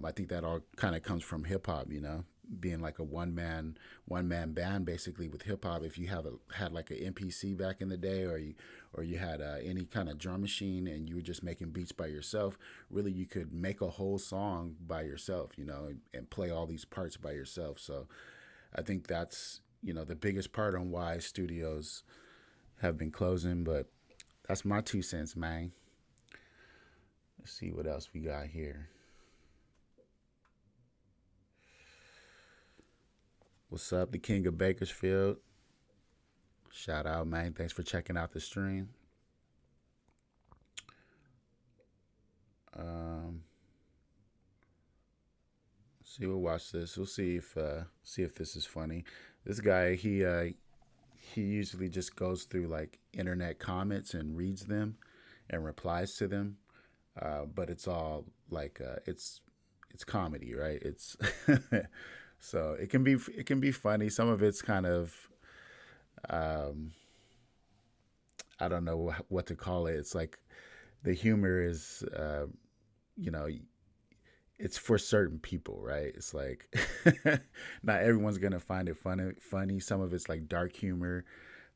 I think that all kind of comes from hip hop, you know, being like a one man band basically with hip hop. If you had like an MPC back in the day, or you had any kind of drum machine and you were just making beats by yourself, really you could make a whole song by yourself, you know, and play all these parts by yourself. So I think that's, you know, the biggest part on why studios have been closing. But that's my 2 cents, man. Let's see what else we got here. What's up, the King of Bakersfield? Shout out, man. Thanks for checking out the stream. See, we'll watch this. We'll see if this is funny. This guy, he usually just goes through like internet comments and reads them and replies to them. But it's all like it's comedy, right? It's so it can be funny. Some of it's kind of I don't know what to call it. It's like the humor is you know, it's for certain people, right? It's like not everyone's gonna find it funny. Some of it's like dark humor.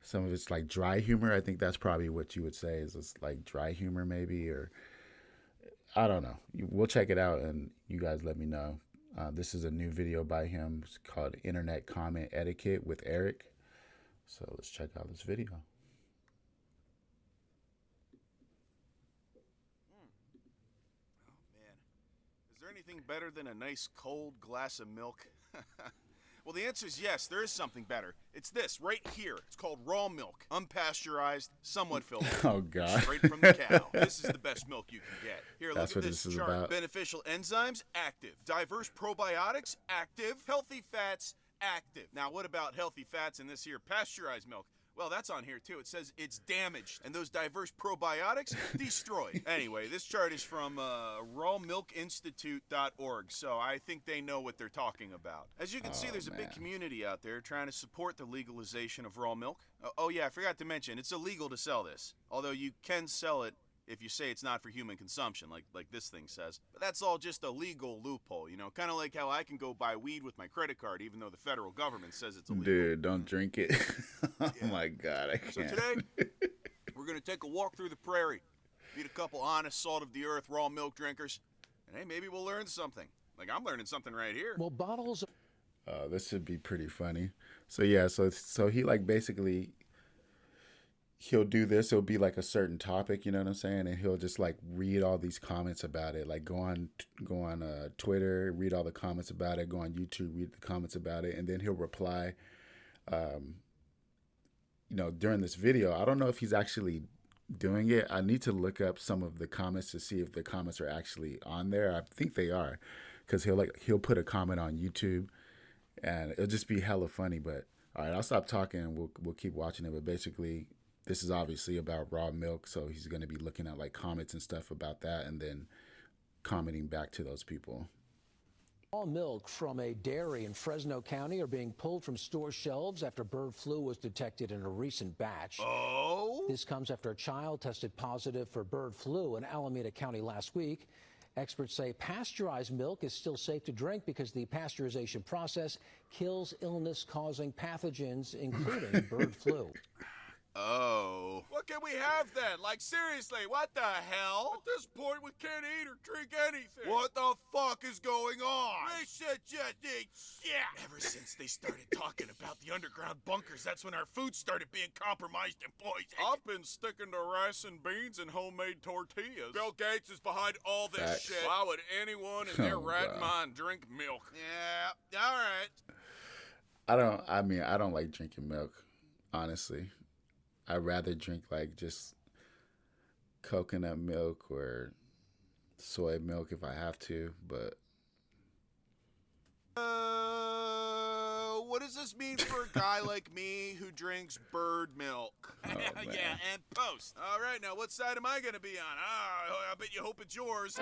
Some of it's like dry humor. I think that's probably what you would say is it's like dry humor, maybe, or I don't know. We'll check it out, and you guys let me know. This is a new video by him. It's called Internet Comment Etiquette with Eric. So let's check out this video. Man, is there anything better than a nice cold glass of milk? Well, the answer is yes, there is something better. It's this, right here. It's called raw milk. Unpasteurized, somewhat filtered. Oh, God. Straight from the cow. This is the best milk you can get. Here, That's look at what this this is chart. about. Beneficial enzymes, active. Diverse probiotics, active. Healthy fats, active. Now, what about healthy fats in this here pasteurized milk? Well, that's on here too. It says it's damaged, and those diverse probiotics destroyed. Anyway, this chart is from rawmilkinstitute.org, so I think they know what they're talking about. As you can see, there's a big community out there trying to support the legalization of raw milk. Oh yeah, I forgot to mention, it's illegal to sell this, although you can sell it if you say it's not for human consumption, like this thing says. But that's all just a legal loophole, you know, kind of like how I can go buy weed with my credit card even though the federal government says it's illegal. Dude, don't drink it. Oh my God, I can't. So today, we're going to take a walk through the prairie, meet a couple honest, salt-of-the-earth raw milk drinkers, and hey, maybe we'll learn something. Like I'm learning something right here. Well, bottles... This should be pretty funny. So yeah, so he like basically... he'll do this. It'll be like a certain topic, you know what I'm saying? And he'll just like read all these comments about it. Like go on Twitter, read all the comments about it. Go on YouTube, read the comments about it, and then he'll reply. You know, during this video, I don't know if he's actually doing it. I need to look up some of the comments to see if the comments are actually on there. I think they are, because he'll put a comment on YouTube, and it'll just be hella funny. But all right, I'll stop talking and we'll keep watching it. But basically, this is obviously about raw milk, so he's going to be looking at like comments and stuff about that and then commenting back to those people. Raw milk from a dairy in Fresno County are being pulled from store shelves after bird flu was detected in a recent batch. Oh? This comes after a child tested positive for bird flu in Alameda County last week. Experts say pasteurized milk is still safe to drink because the pasteurization process kills illness-causing pathogens, including bird flu. Oh. What can we have then? Like, seriously, what the hell? At this point, we can't eat or drink anything. What the fuck is going on? We should just eat shit. Ever since they started talking about the underground bunkers, that's when our food started being compromised and poisoned. I've been sticking to rice and beans and homemade tortillas. Bill Gates is behind all this Facts. shit. Why would anyone in their Oh, right wow. mind drink milk? Yeah, all right. I don't like drinking milk, honestly. I'd rather drink like just coconut milk or soy milk if I have to, but what does this mean for a guy like me who drinks bird milk? man. Yeah, and post. All right, now what side am I going to be on? I bet you hope it's yours.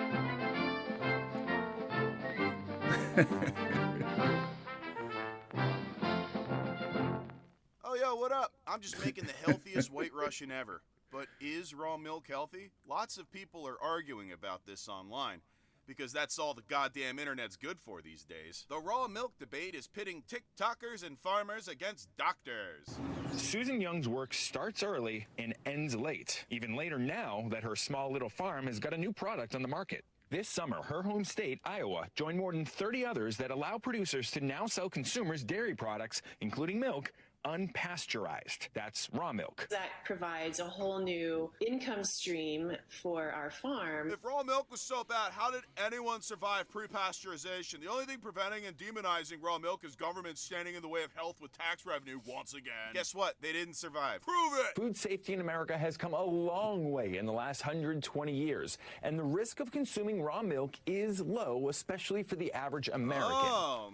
Oh, yo, what up? I'm just making the healthiest white Russian ever. But is raw milk healthy? Lots of people are arguing about this online, because that's all the goddamn internet's good for these days. The raw milk debate is pitting TikTokers and farmers against doctors. Susan Young's work starts early and ends late. Even later now that her small little farm has got a new product on the market. This summer, her home state, Iowa, joined more than 30 others that allow producers to now sell consumers dairy products, including milk, unpasteurized. That's raw milk. That provides a whole new income stream for our farm. If raw milk was so bad, how did anyone survive pre-pasteurization? The only thing preventing and demonizing raw milk is government standing in the way of health with tax revenue once again. Guess what? They didn't survive. Prove it! Food safety in America has come a long way in the last 120 years, and the risk of consuming raw milk is low, especially for the average American. Oh,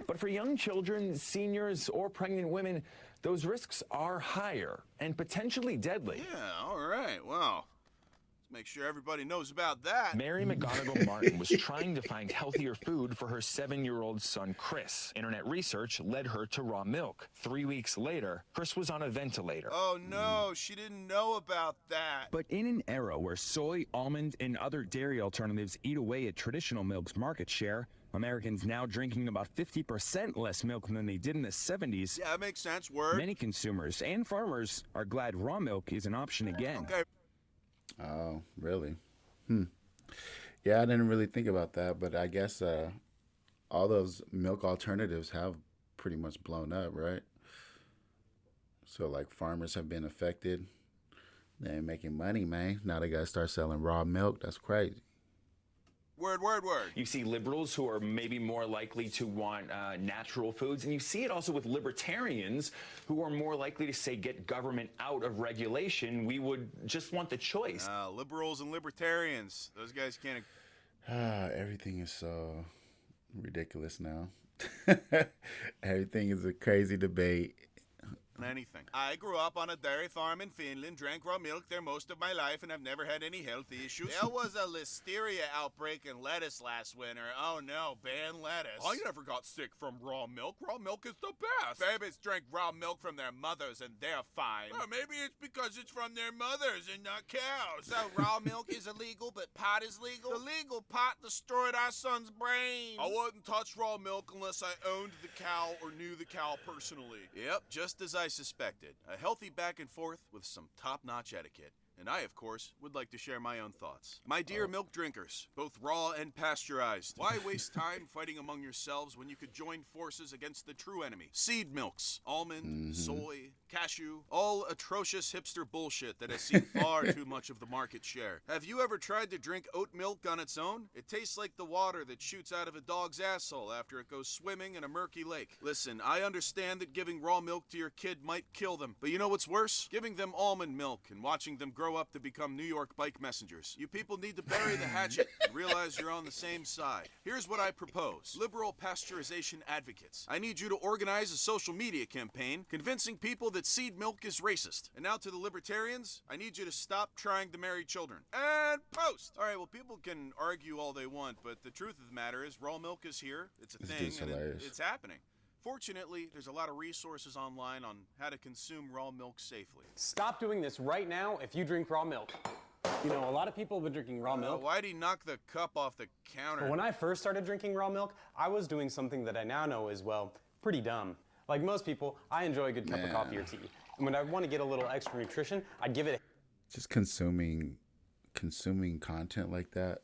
But for young children, seniors, or pregnant women, those risks are higher and potentially deadly. yeah, all right. Well, let's make sure everybody knows about that. Mary McGonigal Martin was trying to find healthier food for her 7-year-old son, Chris. Internet research led her to raw milk. 3 weeks later, Chris was on a ventilator. Oh, no, she didn't know about that. But in an era where soy, almond, and other dairy alternatives eat away at traditional milk's market share, Americans now drinking about 50% less milk than they did in the 70s. Yeah, that makes sense. Word. Many consumers and farmers are glad raw milk is an option again. Okay. Oh, really? Yeah, I didn't really think about that, but I guess all those milk alternatives have pretty much blown up, right? So like farmers have been affected. They ain't making money, man. Now they gotta start selling raw milk. That's crazy. Word, word, word. You see liberals who are maybe more likely to want natural foods, and you see it also with libertarians who are more likely to say get government out of regulation. We would just want the choice. Liberals and libertarians. Those guys can't... Everything is so ridiculous now. Everything is a crazy debate. anything. I grew up on a dairy farm in Finland, drank raw milk there most of my life, and I've never had any health issues. There was a listeria outbreak in lettuce last winter. Oh no, ban lettuce. I never got sick from raw milk. Raw milk is the best. Babies drink raw milk from their mothers and they're fine. Well, maybe it's because it's from their mothers and not cows. So raw milk is illegal, but pot is legal? The legal pot destroyed our son's brain. I wouldn't touch raw milk unless I owned the cow or knew the cow personally. Yep, just as I suspected. A healthy back and forth with some top-notch etiquette. And I, of course, would like to share my own thoughts. My dear milk drinkers, both raw and pasteurized, why waste time fighting among yourselves when you could join forces against the true enemy? Seed milks, almond, soy, cashew, all atrocious hipster bullshit that has seen far too much of the market share. Have you ever tried to drink oat milk on its own? It tastes like the water that shoots out of a dog's asshole after it goes swimming in a murky lake. Listen, I understand that giving raw milk to your kid might kill them, but you know what's worse? Giving them almond milk and watching them grow up to become New York bike messengers. You people need to bury the hatchet and realize you're on the same side. Here's what I propose. Liberal pasteurization advocates, I need you to organize a social media campaign convincing people that seed milk is racist. And now to the libertarians, I need you to stop trying to marry children. And post! Alright, well, people can argue all they want, but the truth of the matter is raw milk is here. It's a thing, and it's happening. Fortunately, there's a lot of resources online on how to consume raw milk safely. Stop doing this right now if you drink raw milk. You know, a lot of people have been drinking raw milk. Why'd he knock the cup off the counter? But when I first started drinking raw milk, I was doing something that I now know is, well, pretty dumb. Like most people, I enjoy a good cup of coffee or tea. And when I want to get a little extra nutrition, I'd give it just consuming content like that.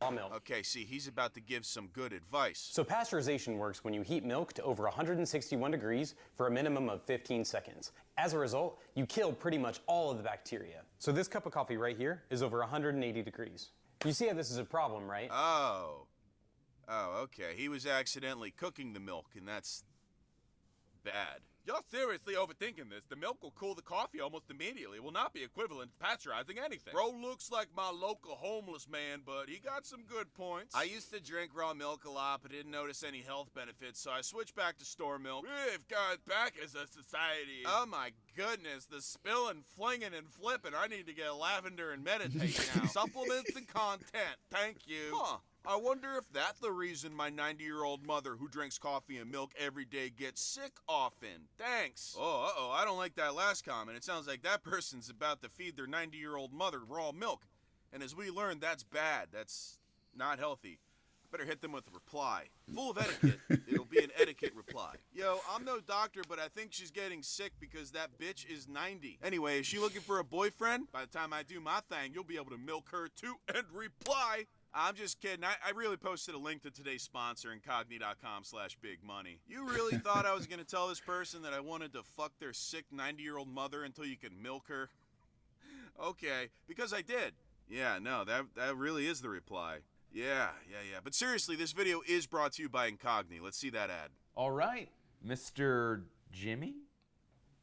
raw milk. Okay, see, he's about to give some good advice. So pasteurization works when you heat milk to over 161 degrees for a minimum of 15 seconds. As a result, you kill pretty much all of the bacteria. So this cup of coffee right here is over 180 degrees. You see how this is a problem, right? Oh, okay. He was accidentally cooking the milk, and that's bad. You're seriously overthinking this. The milk will cool the coffee almost immediately. It will not be equivalent to pasteurizing anything. Bro looks like my local homeless man, but he got some good points. I used to drink raw milk a lot, but didn't notice any health benefits, so I switched back to store milk. We've got back as a society. Oh my goodness, the spilling, flinging, and flipping. I need to get lavender and meditate now. Supplements and content. Thank you. Huh. I wonder if that's the reason my 90-year-old mother who drinks coffee and milk every day gets sick often. Thanks. Oh, I don't like that last comment. It sounds like that person's about to feed their 90-year-old mother raw milk. And as we learned, that's bad. That's not healthy. Better hit them with a reply. Full of etiquette. It'll be an etiquette reply. Yo, I'm no doctor, but I think she's getting sick because that bitch is 90. Anyway, is she looking for a boyfriend? By the time I do my thing, you'll be able to milk her too and reply. I'm just kidding. I really posted a link to today's sponsor, incogni.com/bigmoney. You really thought I was going to tell this person that I wanted to fuck their sick 90-year-old mother until you could milk her? Okay, because I did. Yeah, no, that really is the reply. Yeah. But seriously, this video is brought to you by Incogni. Let's see that ad. All right, Mr. Jimmy?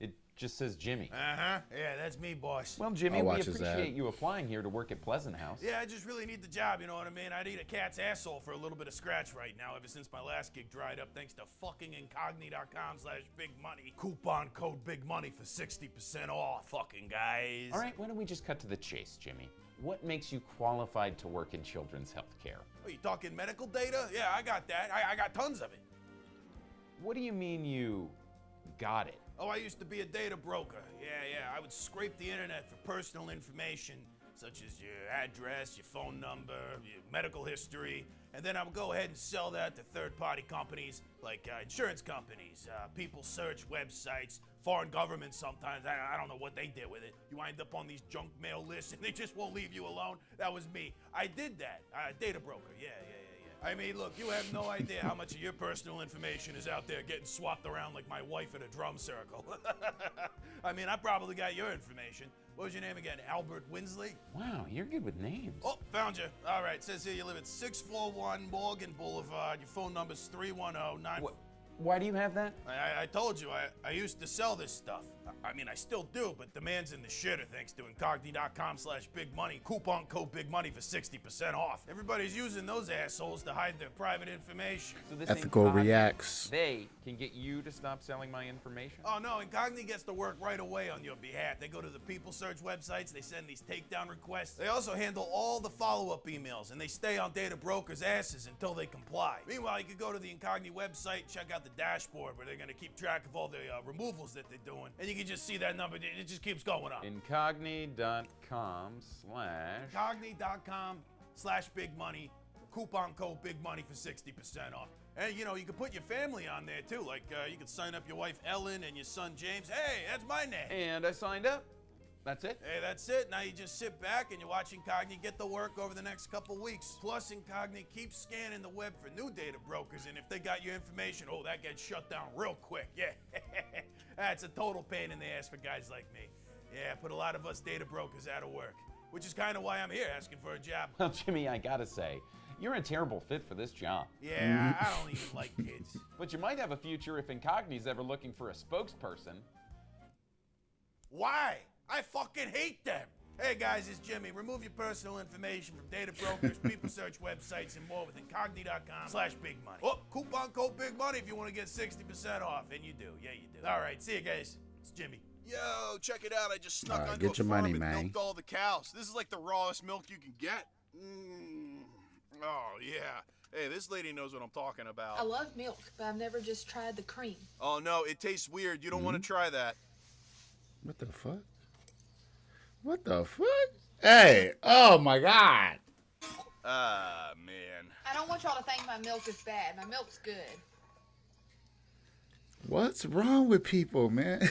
It just says Jimmy. Uh-huh. Yeah, that's me, boss. Well, Jimmy, we appreciate you applying here to work at Pleasant House. Yeah, I just really need the job, you know what I mean? I'd eat a cat's asshole for a little bit of scratch right now ever since my last gig dried up thanks to fucking incogni.com/bigmoney. Coupon code BIGMONEY for 60% off, fucking guys. All right, why don't we just cut to the chase, Jimmy? What makes you qualified to work in children's health care? Are you talking medical data? Yeah, I got that. I got tons of it. What do you mean you got it? Oh, I used to be a data broker. Yeah. I would scrape the internet for personal information, such as your address, your phone number, your medical history, and then I would go ahead and sell that to third-party companies like insurance companies, people search websites, foreign governments sometimes. I don't know what they did with it. You wind up on these junk mail lists and they just won't leave you alone. That was me. I did that. Data broker. Yeah. I mean, look, you have no idea how much of your personal information is out there getting swapped around like my wife at a drum circle. I mean, I probably got your information. What was your name again? Albert Winsley? Wow, you're good with names. Oh, found you. All right, says here you live at 641 Morgan Boulevard. Your phone number's 310-9... Why do you have that? I told you, I used to sell this stuff. I mean, I still do, but demand's in the shitter thanks to incogni.com/bigmoney. Coupon code BIGMONEY for 60% off. Everybody's using those assholes to hide their private information. So this Ethical Incogni, reacts. They can get you to stop selling my information? Oh no, Incogni gets to work right away on your behalf. They go to the people search websites, they send these takedown requests. They also handle all the follow-up emails, and they stay on data brokers' asses until they comply. Meanwhile, you could go to the Incogni website, check out the dashboard where they're gonna keep track of all the removals that they're doing, and you can just see that number. It just keeps going up. Incogni.com/bigmoney. Coupon code BIGMONEY for 60% off. And you know, you can put your family on there too. Like you can sign up your wife Ellen and your son James. Hey, that's my name. And I signed up. That's it? Hey, that's it. Now you just sit back and you watch Incogni get to work over the next couple weeks. Plus, Incogni keeps scanning the web for new data brokers, and if they got your information, oh, that gets shut down real quick. Yeah, that's a total pain in the ass for guys like me. Yeah, put a lot of us data brokers out of work, which is kind of why I'm here asking for a job. Well, Jimmy, I gotta say, you're a terrible fit for this job. Yeah, I don't even like kids. But you might have a future if Incogni's ever looking for a spokesperson. Why? I fucking hate them. Hey guys, it's Jimmy. Remove your personal information from data brokers, people search websites, and more with incogni.com/bigmoney. Oh, coupon code BIGMONEY if you want to get 60% off. And you do. Yeah, you do. All right, see you guys. It's Jimmy. Yo, check it out. I just snuck onto get a your farm money, and man. milked all the cows. This is like the rawest milk you can get. Oh, yeah. Hey, this lady knows what I'm talking about. I love milk, but I've never just tried the cream. Oh, no, it tastes weird. You don't want to try that. What the fuck? What the fuck? Hey, oh my God. Ah, man. I don't want y'all to think my milk is bad. My milk's good. What's wrong with people, man?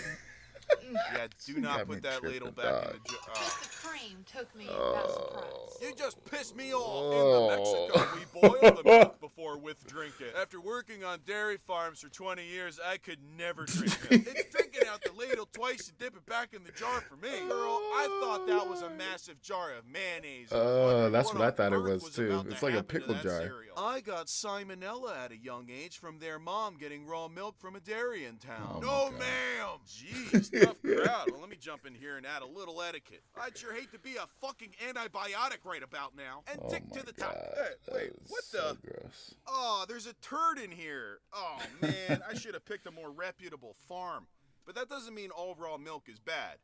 Yeah, do not got me put that tripping, ladle back dog. in the jar. Just the cream took me by surprise. You just pissed me off. In the Mexico, we boil the milk before with drink it. After working on dairy farms for 20 years, I could never drink milk. It's drinking out the ladle twice and dip it back in the jar for me. Girl, I thought that was a massive jar of mayonnaise. That's what I thought it was too. It's like a pickle jar. Cereal. I got salmonella at a young age from their mom getting raw milk from a dairy in town. Oh, No, my God. ma'am. Jeez, tough crowd. Well, let me jump in here and add a little etiquette. I'd sure hate to be a fucking antibiotic right about now. And Oh tick my to the top. God, Hey, wait, that is what so the? gross. Oh, there's a turd in here. Oh, man, I should have picked a more reputable farm. But that doesn't mean all raw milk is bad.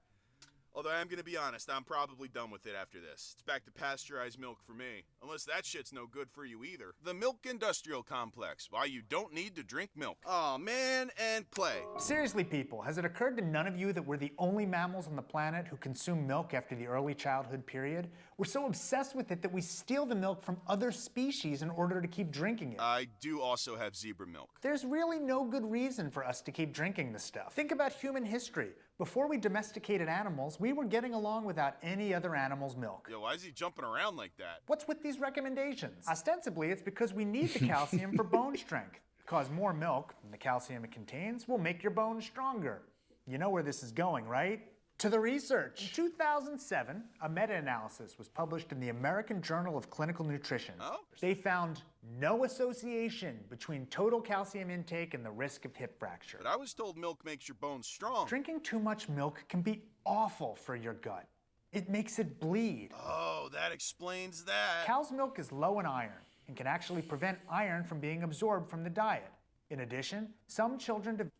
Although I'm going to be honest, I'm probably done with it after this. It's back to pasteurized milk for me. Unless that shit's no good for you either. The Milk Industrial Complex. Why you don't need to drink milk. Oh, man, and play. Seriously, people, has it occurred to none of you that we're the only mammals on the planet who consume milk after the early childhood period? We're so obsessed with it that we steal the milk from other species in order to keep drinking it. I do also have zebra milk. There's really no good reason for us to keep drinking this stuff. Think about human history. Before we domesticated animals, we were getting along without any other animal's milk. Yo, why is he jumping around like that? What's with these recommendations? Ostensibly, it's because we need the calcium for bone strength. Because more milk, and the calcium it contains, will make your bones stronger. You know where this is going, right? To the research. In 2007, a meta-analysis was published in the American Journal of Clinical Nutrition. Oh? They found no association between total calcium intake and the risk of hip fracture. But I was told milk makes your bones strong. Drinking too much milk can be awful for your gut. It makes it bleed. Oh, that explains that. Cow's milk is low in iron and can actually prevent iron from being absorbed from the diet. In addition, some children develop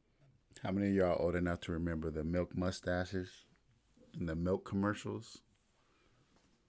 How many of y'all old enough to remember the milk mustaches and the milk commercials?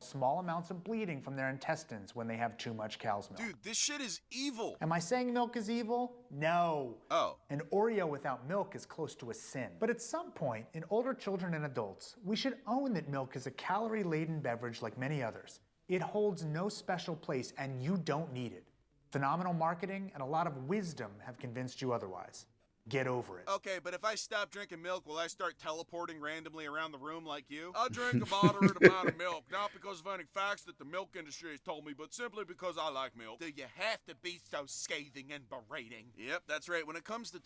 small amounts of bleeding from their intestines when they have too much cow's milk. Dude, this shit is evil. Am I saying milk is evil? No. Oh. An Oreo without milk is close to a sin. But at some point, in older children and adults, we should own that milk is a calorie-laden beverage like many others. It holds no special place, and you don't need it. Phenomenal marketing and a lot of wisdom have convinced you otherwise. Get over it. Okay, but if I stop drinking milk, will I start teleporting randomly around the room like you? I'll drink a moderate amount of milk, not because of any facts that the milk industry has told me, but simply because I like milk. Do you have to be so scathing and berating? Yep, that's right. When it comes to...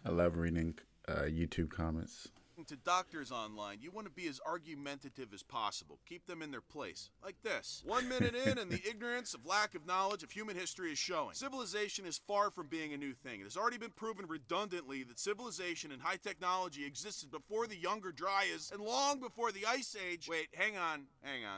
I love reading YouTube comments. to doctors online, you want to be as argumentative as possible. Keep them in their place. Like this. 1 minute in and the ignorance of lack of knowledge of human history is showing. Civilization is far from being a new thing. It has already been proven redundantly that civilization and high technology existed before the Younger Dryas and long before the Ice Age. Wait, hang on.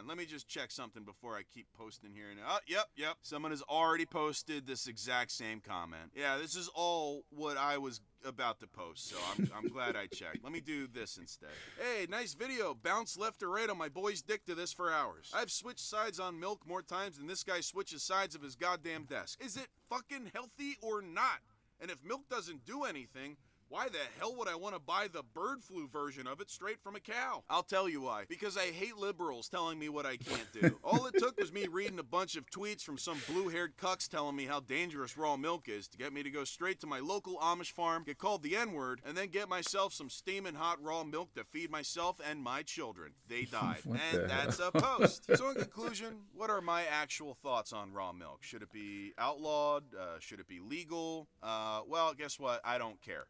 Let me just check something before I keep posting here. Oh, yep. Someone has already posted this exact same comment. Yeah, this is all what I was about to post, so I'm glad I checked. Let me do this instead. Hey, nice video. Bounce left or right on my boy's dick to this for hours. I've switched sides on milk more times than this guy switches sides of his goddamn desk. Is it fucking healthy or not? And if milk doesn't do anything, why the hell would I want to buy the bird flu version of it straight from a cow? I'll tell you why. Because I hate liberals telling me what I can't do. All it took was me reading a bunch of tweets from some blue-haired cucks telling me how dangerous raw milk is to get me to go straight to my local Amish farm, get called the N-word, and then get myself some steaming hot raw milk to feed myself and my children. They died. And that's a post. So in conclusion, what are my actual thoughts on raw milk? Should it be outlawed? Should it be legal? Well, guess what? I don't care.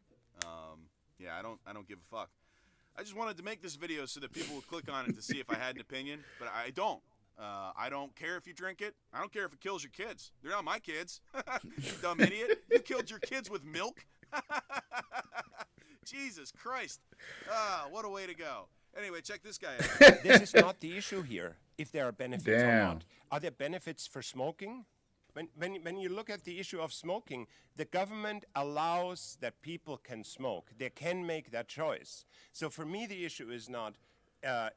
Yeah, I don't give a fuck. I just wanted to make this video so that people would click on it to see if I had an opinion, but I don't. I don't care if you drink it. I don't care if it kills your kids. They're not my kids. You dumb idiot. You killed your kids with milk? Jesus Christ. What a way to go. Anyway, check this guy out. This is not the issue here, if there are benefits or not. Are there benefits for smoking? When you look at the issue of smoking, the government allows that people can smoke. They can make that choice. So for me, the issue is not,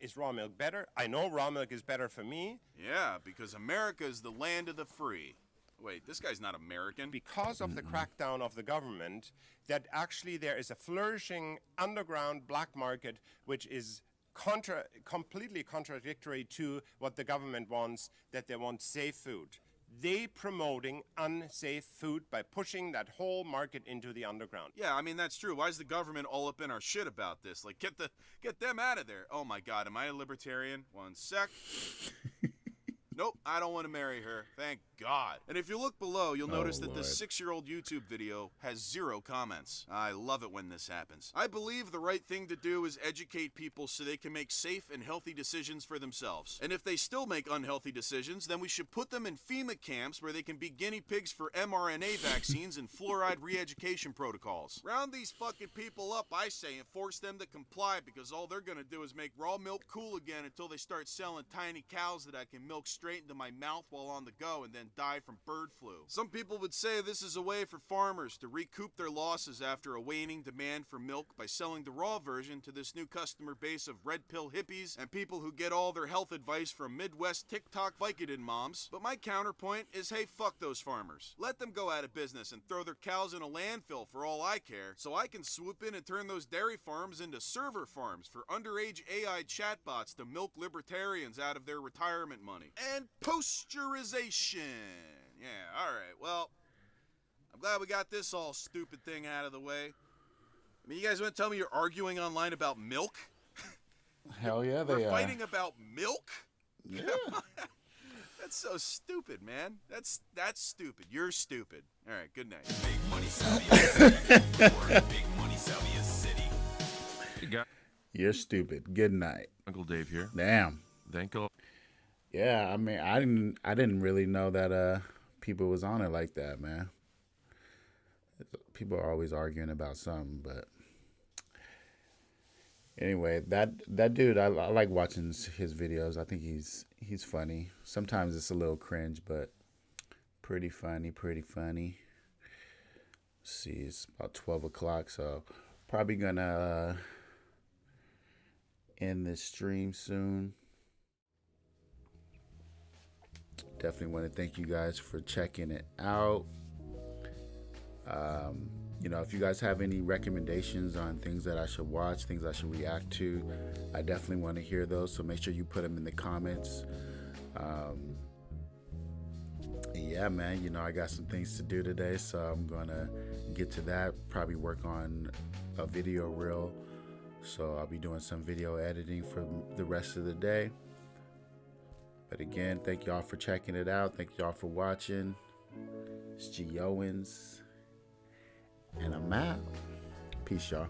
is raw milk better? I know raw milk is better for me. Yeah, because America is the land of the free. Wait, this guy's not American. Because of the crackdown of the government, that actually there is a flourishing underground black market which is completely contradictory to what the government wants, that they want safe food. They promoting unsafe food by pushing that whole market into the underground. Yeah, I mean, that's true. Why is the government all up in our shit about this? Like, get them out of there. Oh my God, am I a libertarian? One sec. Nope, I don't want to marry her. Thank God. And if you look below, you'll notice that this 6-year-old YouTube video has 0 comments. I love it when this happens. I believe the right thing to do is educate people so they can make safe and healthy decisions for themselves. And if they still make unhealthy decisions, then we should put them in FEMA camps where they can be guinea pigs for mRNA vaccines and fluoride re-education protocols. Round these fucking people up, I say, and force them to comply, because all they're gonna do is make raw milk cool again until they start selling tiny cows that I can milk straight into my mouth while on the go and then die from bird flu. Some people would say this is a way for farmers to recoup their losses after a waning demand for milk by selling the raw version to this new customer base of red pill hippies and people who get all their health advice from Midwest TikTok Vicodin moms. But my counterpoint is, hey, fuck those farmers. Let them go out of business and throw their cows in a landfill for all I care, so I can swoop in and turn those dairy farms into server farms for underage AI chatbots to milk libertarians out of their retirement money. And posterization. Yeah, alright, well, I'm glad we got this all stupid thing out of the way. I mean, you guys want to tell me you're arguing online about milk? Hell yeah, they We're are. fighting about milk? Yeah. That's so stupid, man. That's stupid. You're stupid. Alright, good night. You're stupid. Good night. Uncle Dave here. Damn. Thank you. Yeah, I mean, I didn't really know that people was on it like that, man. People are always arguing about something, but anyway, that dude, I like watching his videos. I think he's funny. Sometimes it's a little cringe, but pretty funny. Let's see, it's about 12 o'clock, so probably gonna end this stream soon. Definitely want to thank you guys for checking it out. You know, if you guys have any recommendations on things that I should watch, things I should react to, I definitely want to hear those. So make sure you put them in the comments. Yeah, man, you know, I got some things to do today, so I'm going to get to that. Probably work on a video reel. So I'll be doing some video editing for the rest of the day. But again, thank y'all for checking it out. Thank y'all for watching. It's G Owens, and I'm out. Peace, y'all.